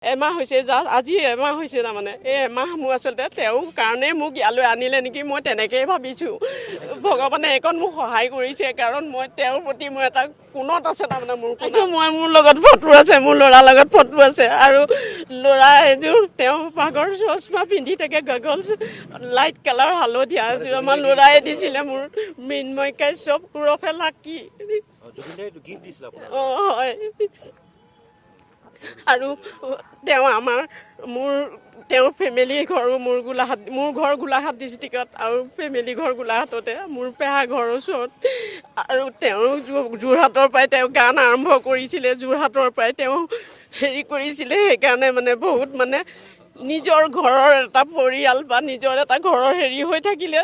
এমাহ হৈছে আজি এমাহ হৈছে তাৰমানে এই এমাহ মোৰ আচলতে তেওঁৰ কাৰণে মোক ইয়ালৈ আনিলে নেকি মই তেনেকেই ভাবিছোঁ। ভগৱানে এইকণ মোক সহায় কৰিছে কাৰণ মই তেওঁৰ প্ৰতি মোৰ এটা কোণত আছে তাৰমানে মোৰ লগত ফটো আছে, মোৰ ল'ৰাৰ লগত ফটো আছে আৰু ল'ৰা এযোৰ তেওঁ পাগৰ চশমা পিন্ধি থাকে, গগলছ লাইট কালাৰ হালধীয়া এযোৰ আমাৰ ল'ৰাই দিছিলে মোৰ মৃন্ময় কাশ্যপ ওৰফে লাকি। হয় আৰু তেওঁ তেওঁৰ ফেমিলি ঘৰো মোৰ ঘৰ গোলাঘাট ডিষ্ট্ৰিক্টত আৰু ফেমিলি ঘৰ গোলাঘাটতে, মোৰ পেহা ঘৰৰ ওচৰত। আৰু তেওঁ যোৰহাটৰ পৰাই তেওঁ গান আৰম্ভ কৰিছিলে, যোৰহাটৰ পৰাই তেওঁ হেৰি কৰিছিলে, সেইকাৰণে মানে বহুত মানে নিজৰ ঘৰৰ এটা পৰিয়াল বা নিজৰ এটা ঘৰৰ হেৰি হৈ থাকিলে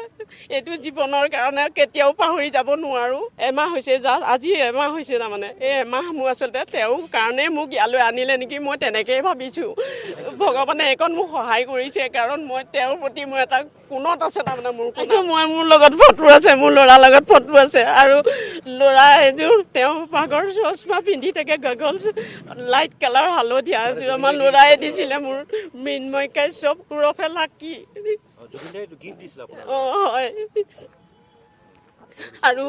এইটো জীৱনৰ কাৰণে কেতিয়াও পাহৰি যাব নোৱাৰোঁ। এমাহ হৈছে আজি এমাহ হৈছে তাৰমানে এই এমাহ মোৰ আচলতে তেওঁৰ কাৰণে মোক ইয়ালৈ আনিলে নেকি মই তেনেকেই ভাবিছোঁ। ভগৱানে এইকণ মোক সহায় কৰিছে কাৰণ মই তেওঁৰ প্ৰতি মোৰ এটা কোণত আছে তাৰমানে মোৰ লগত ফটো আছে, মোৰ ল'ৰাৰ লগত ফটো আছে আৰু ল'ৰা এযোৰ তেওঁ পাগৰ চশমা পিন্ধি থাকে, গগলছ লাইট কালাৰ হালধীয়া এযোৰ আমাৰ ল'ৰাই দিছিলে মোৰ মৃন্ময় কাশ্যপ ওৰফে লাকি। হয় আৰু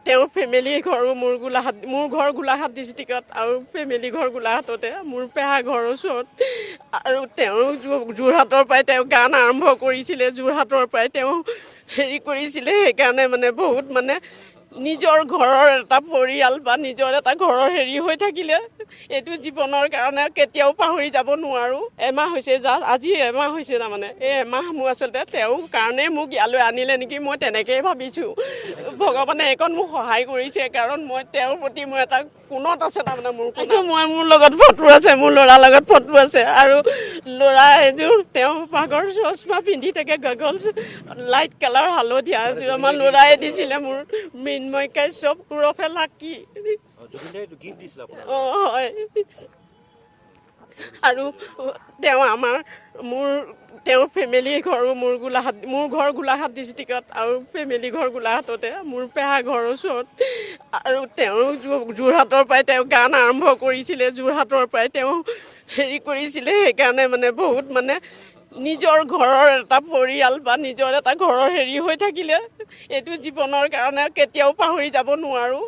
তেওঁৰ ফেমিলি ঘৰো মোৰ ঘৰ গোলাঘাট ডিষ্ট্ৰিক্টত আৰু ফেমিলি ঘৰ গোলাঘাটতে, মোৰ পেহা ঘৰৰ ওচৰত। আৰু তেওঁ যোৰহাটৰ পৰাই তেওঁ গান আৰম্ভ কৰিছিলে, যোৰহাটৰ পৰাই তেওঁ হেৰি কৰিছিলে, সেইকাৰণে মানে বহুত মানে নিজৰ ঘৰৰ এটা পৰিয়াল বা নিজৰ এটা ঘৰৰ হেৰি হৈ থাকিলে এইটো জীৱনৰ কাৰণে কেতিয়াও পাহৰি যাব নোৱাৰোঁ। এমাহ হৈছে আজি এমাহ হৈছে তাৰমানে এই এমাহ মোৰ আচলতে তেওঁৰ কাৰণে মোক ইয়ালৈ আনিলে নেকি মই তেনেকেই ভাবিছোঁ। ভগৱানে এইকণ মোক সহায় কৰিছে কাৰণ মই তেওঁৰ প্ৰতি মোৰ এটা কোণত আছে তাৰমানে মোৰ লগত ফটো আছে, মোৰ ল'ৰাৰ লগত ফটো আছে আৰু ল'ৰা এযোৰ তেওঁ পাগৰ চশমা পিন্ধি থাকে, গগলছ লাইট কালাৰ হালধীয়া এযোৰ আমাৰ ল'ৰাই দিছিলে মোৰ মৃন্ময় কাশ্যপ ওৰফে লাকি। হয় আৰু তেওঁৰ ফেমিলি ঘৰো মোৰ ঘৰ গোলাঘাট ডিষ্ট্ৰিক্টত আৰু ফেমিলি ঘৰ গোলাঘাটতে, মোৰ পেহা ঘৰৰ ওচৰত। আৰু তেওঁ যোৰহাটৰ পৰাই তেওঁ গান আৰম্ভ কৰিছিলে, যোৰহাটৰ পৰাই তেওঁ হেৰি কৰিছিলে, সেইকাৰণে মানে বহুত মানে নিজৰ ঘৰৰ এটা পৰিয়াল বা নিজৰ এটা ঘৰৰ হেৰি হৈ থাকিলে এইটো জীৱনৰ কাৰণে কেতিয়াও পাহৰি যাব নোৱাৰোঁ।